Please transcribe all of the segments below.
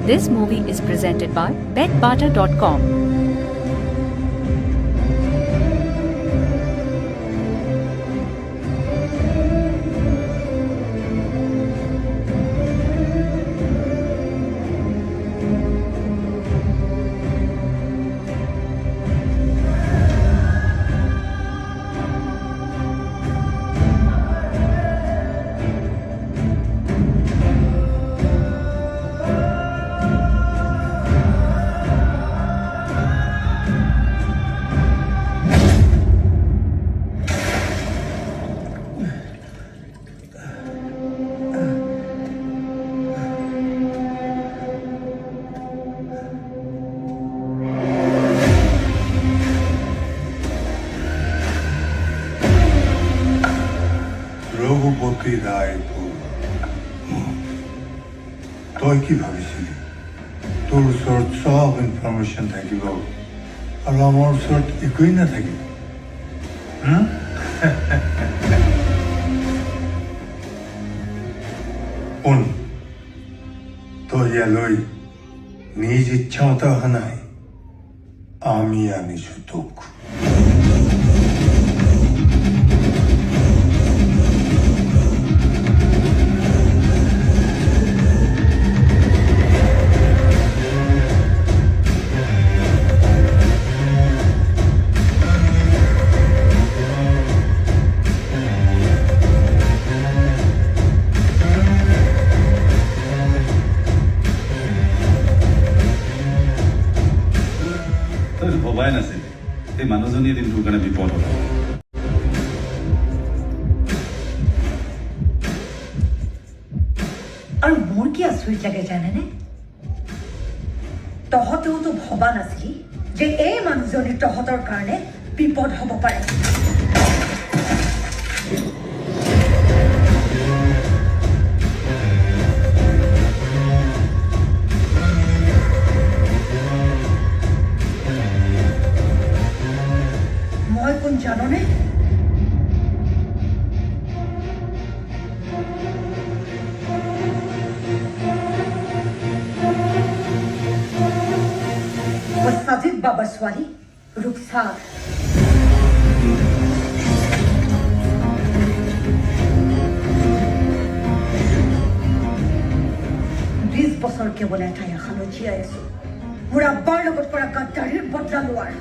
This movie is presented by betbarter.com. Raghupati Raipur তই কি ভাবিছিলি তোৰ ওচৰত চব ইনফৰমেশ্যন থাকিব আৰু আমাৰ ওচৰত একোৱেই নাথাকিব শুন তই ইয়ালৈ নিজ ইচ্ছামতে অহা নাই আমি আনিছো তোক ভবাই নাছিল এই মানুহজনী এদিন তোৰ কাৰণে বিপদ হ'ল আৰু মোৰ কি আচৰিত লাগে জানেনে তহঁতেওতো ভবা নাছিলি যে এই মানুহজনী তহঁতৰ কাৰণে বিপদ হ'ব পাৰে মই কোন জাননে মই সাজিদ বাবাৰ ছোৱালী ৰূপসাৰ 20 বছৰ কেৱল এটাই আশালৈ জীয়াই আছো মোৰ আব্বাৰ লগত কৰা গাদ্দাৰীৰ বদলা লোৱাৰ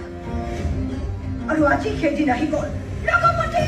আৰু আজি সেইদিন আহি গ'ল ৰঘুপতি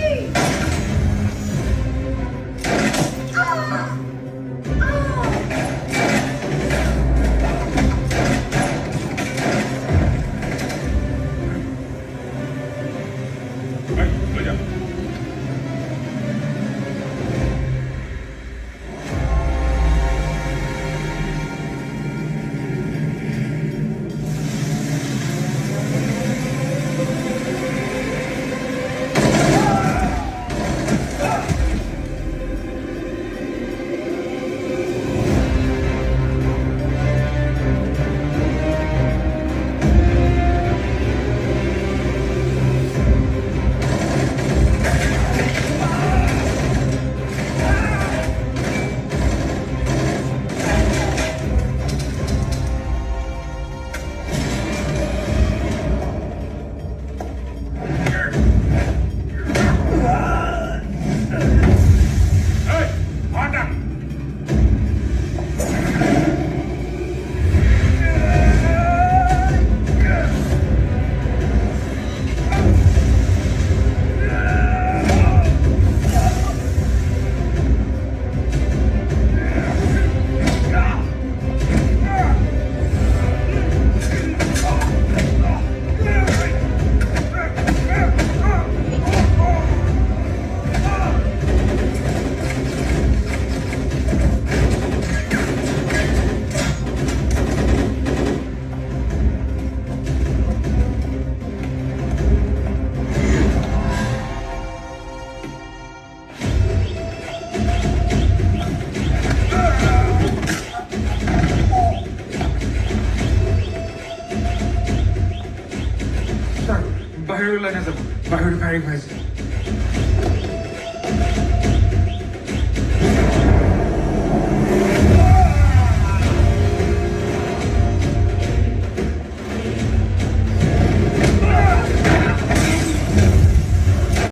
বাহিৰলৈ নাযাব বাহিৰলৈ ফায়াৰিং হৈ আছে